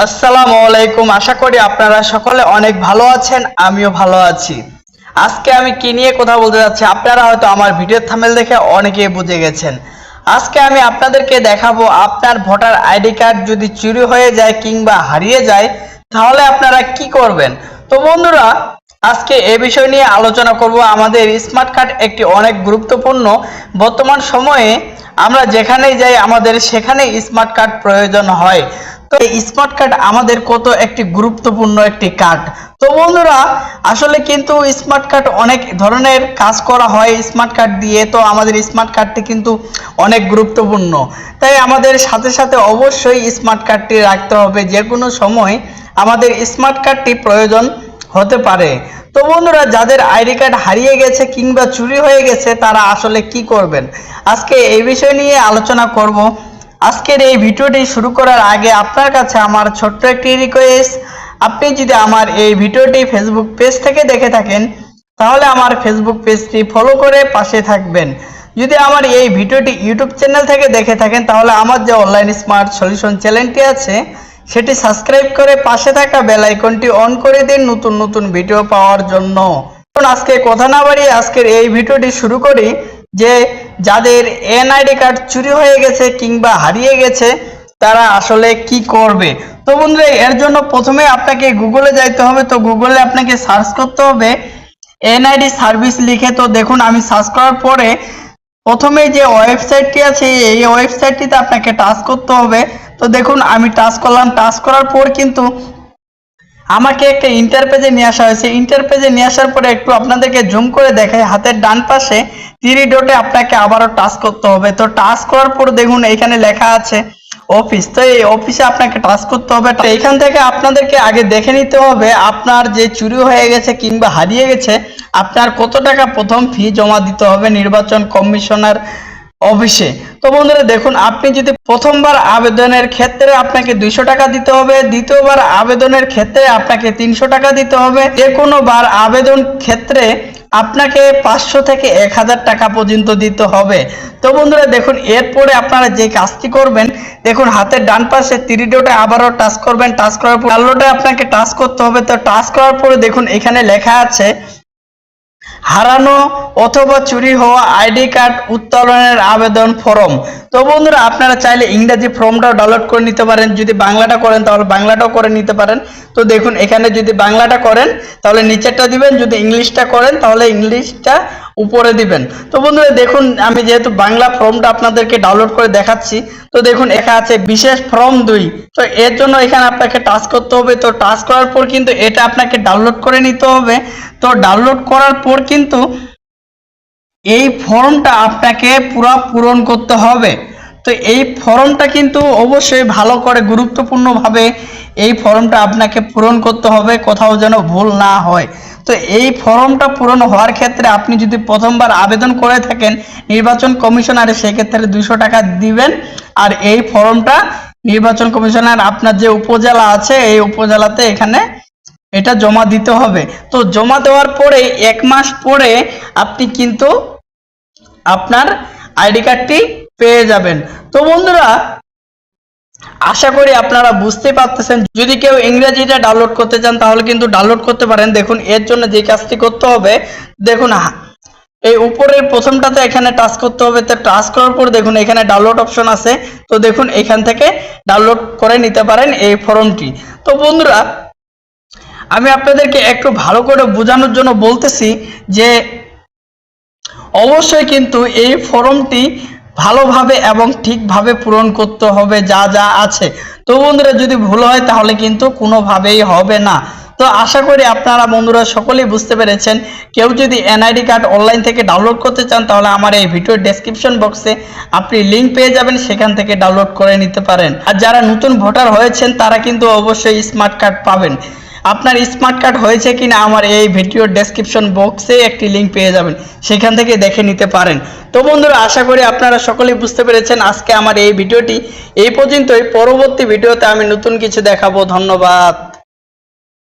আসসালামু আলাইকুম। আশা করি আপনারা সকলে অনেক ভালো আছেন, আমিও ভালো আছি। আজকে আমি কি নিয়ে কথা বলতে যাচ্ছি আপনারা হয়তো আমার ভিডিওর থাম্বনেল দেখে অনেকেই বুঝে গেছেন। আজকে আমি আপনাদেরকে দেখাবো আপনার ভোটার আইডি কার্ড যদি চুরি হয়ে যায় কিংবা হারিয়ে যায় তাহলে আপনারা কি করবেন। তো বন্ধুরা, আজকে এই বিষয় নিয়ে আলোচনা করব। আমাদের স্মার্ট কার্ড একটি অনেক গুরুত্বপূর্ণ। বর্তমান সময়ে আমরা যেখানেই যাই আমাদের সেখানেই স্মার্ট কার্ড প্রয়োজন হয়। তো এই স্মার্ট কার্ড আমাদের কত একটি গুরুত্বপূর্ণ একটি কার্ড। তো বন্ধুরা, আসলে কিন্তু স্মার্ট কার্ড অনেক ধরনের কাজ করা হয় স্মার্ট কার্ড দিয়ে। তো আমাদের স্মার্ট কার্ডটি কিন্তু অনেক গুরুত্বপূর্ণ, তাই আমাদের সাথে সাথে অবশ্যই স্মার্ট কার্ডটি রাখতে হবে। যে কোনো সময় আমাদের স্মার্ট কার্ডটি প্রয়োজন হতে পারে। তো বন্ধুরা, যাদের আইডি কার্ড হারিয়ে গেছে কিংবা চুরি হয়ে গেছে তারা আসলে কি করবেন, আজকে এই বিষয় নিয়ে আলোচনা করব। আজকের এই ভিডিওটি শুরু করার আগে আপনার কাছে আমার ছোট্ট একটি রিকোয়েস্ট, আপনি যদি আমার এই ভিডিওটি ফেসবুক পেজ থেকে দেখে থাকেন তাহলে আমার ফেসবুক পেজটি ফলো করে পাশে থাকবেন। যদি আমার এই ভিডিওটি ইউটিউব চ্যানেল থেকে দেখে থাকেন তাহলে আমার যে অনলাইন স্মার্ট সলিউশন চ্যানেলটি আছে সেটি সাবস্ক্রাইব করে পাশে থাকা বেল আইকনটি অন করে দিন নতুন নতুন ভিডিও পাওয়ার জন্য। আজকে কথা না বাড়িয়ে আজকের এই ভিডিওটি শুরু করি। যে যাদের এনআইডি কার্ড চুরি হয়ে গেছে কিংবা হারিয়ে গেছে তারা আসলে কি করবে। তো বন্ধুরা, এর জন্য প্রথমে আপনাকে গুগলে যাইতে হবে। তো গুগলে আপনাকে সার্চ করতে হবে এনআইডি সার্ভিস লিখে। তো দেখুন, আমি সার্চ করার পরে প্রথমে যে ওয়েবসাইটটি আছে এই ওয়েবসাইটটিতে আপনাকে টাচ করতে হবে। তো দেখুন, আমি টাচ করলাম। টাচ করার পর কিন্তু আমাকে একটা ইন্টারপেজে নিয়ে আসা হয়েছে। ইন্টারপেজে নিয়ে আসার পরে একটু আপনাদেরকে জুম করে দেখাই, হাতের ডান পাশে 3 ডটে আপনাকে আবারও টাচ করতে হবে। তো টাচ করার পর দেখুন এখানে লেখা আছে অফিস। তো এই অফিসে আপনাকে টাচ করতে হবে। তো এখান থেকে আপনাদেরকে আগে দেখে নিতে হবে আপনার যে চুরি হয়ে গেছে কিংবা হারিয়ে গেছে আপনার কত টাকা প্রথম ফি জমা দিতে হবে নির্বাচন কমিশনার অফিসে। তো বন্ধুরা দেখুন, আপনি যদি প্রথমবার আবেদনের ক্ষেত্রে আপনাকে 200 টাকা দিতে হবে, দ্বিতীয়বার আবেদনের ক্ষেত্রে আপনাকে 300 টাকা দিতে হবে, যে কোনো বার আবেদন ক্ষেত্রে আপনাকে 500 থেকে 1000 টাকা পর্যন্ত দিতে হবে। তো বন্ধুরা দেখুন, এরপরে আপনারা যে কাজটি করবেন, দেখুন হাতের ডান পাশে 3 ডটে আবারও টাচ করবেন। টাচ করার পর 4 ডটে আপনাকে টাচ করতে হবে। তো টাচ করার পরে দেখুন এখানে লেখা আছে হারানো অথবা চুরি হওয়া আইডি কার্ড উত্তোলনের আবেদন ফর্ম। তো বন্ধুরা, আপনারা চাইলে ইংরেজি ফর্মটাও ডাউনলোড করে নিতে পারেন, যদি বাংলাটা করেন তাহলে বাংলাটাও করে নিতে পারেন। তো দেখুন এখানে যদি বাংলাটা করেন তাহলে নিচেরটা দিবেন, যদি ইংলিশটা করেন তাহলে ইংলিশটা উপরে দিবেন। তো বন্ধুরা দেখুন, আমি যেহেতু বাংলা ফর্মটা আপনাদেরকে ডাউনলোড করে দেখাচ্ছি। তো দেখুন এখানে আছে বিশেষ ফর্ম 2। তো এর জন্য এখানে আপনাকে টাচ করতে হবে। তো টাচ করার পর কিন্তু এটা আপনাকে ডাউনলোড করে নিতে হবে। তো ডাউনলোড করার পর কিন্তু এই ফর্মটা আপনাকে পুরো পূরণ করতে হবে। তো এই ফর্মটা কিন্তু অবশ্যই ভালো করে গুরুত্বপূর্ণভাবে এই ফর্মটা আপনাকে পূরণ করতে হবে, কোথাও যেন ভুল না হয়। তো এই ফর্মটা পূরণ হওয়ার ক্ষেত্রে আপনি যদি প্রথমবার আবেদন করে থাকেন নির্বাচন কমিশনারে সেক্ষেত্রে 200 টাকা দিবেন। আর এই ফর্মটা নির্বাচন কমিশনার আপনার যে উপজেলা আছে এই উপজেলাতে এখানে এটা জমা দিতে হবে। তো জমা দেওয়ার পরে 1 মাস পরে আপনি কিন্তু আপনার আইডি কার্ডটি পেয়ে যাবেন। তো বন্ধুরা, আশা করি আপনারা বুঝতে পারতেছেন। যদি কেউ ইংরেজিটা ডাউনলোড করতে চান তাহলে কিন্তু ডাউনলোড করতে পারেন। দেখুন এর জন্য যে কাজটি করতে হবে, দেখুন এই উপরের প্রথমটাতে এখানে টাচ করতে হবে। তো টাচ করার পর দেখুন এখানে ডাউনলোড অপশন আছে। তো দেখুন এখান থেকে ডাউনলোড করে নিতে পারেন এই ফর্মটি। তো বন্ধুরা, আমি আপনাদেরকে একটু ভালো করে বোঝানোর জন্য বলতেছি যে অবশ্যই কিন্তু এই ফর্মটি ভালোভাবে এবং ঠিকভাবে পূরণ করতে হবে যা যা আছে। তো বন্ধুরা, যদি ভুল হয় তাহলে কিন্তু কোনোভাবেই হবে না। তো আশা করি আপনারা বন্ধুরা সকলেই বুঝতে পেরেছেন। কেউ যদি এনআইডি কার্ড অনলাইন থেকে ডাউনলোড করতে চান তাহলে আমার এই ভিডিওর ডেসক্রিপশন বক্সে আপনি লিঙ্ক পেয়ে যাবেন, সেখান থেকে ডাউনলোড করে নিতে পারেন। আর যারা নতুন ভোটার হয়েছেন তারা কিন্তু অবশ্যই স্মার্ট কার্ড পাবেন। আপনার স্মার্ট কার্ড হয়েছে কিনা আমার এই ভিডিওর ডেসক্রিপশন বক্সে একটি লিঙ্ক পেয়ে যাবেন, সেখান থেকে দেখে নিতে পারেন। তো বন্ধুরা, আশা করি আপনারা সকলেই বুঝতে পেরেছেন। আজকে আমার এই ভিডিওটি এই পর্যন্তই। পরবর্তী ভিডিওতে আমি নতুন কিছু দেখাবো। ধন্যবাদ।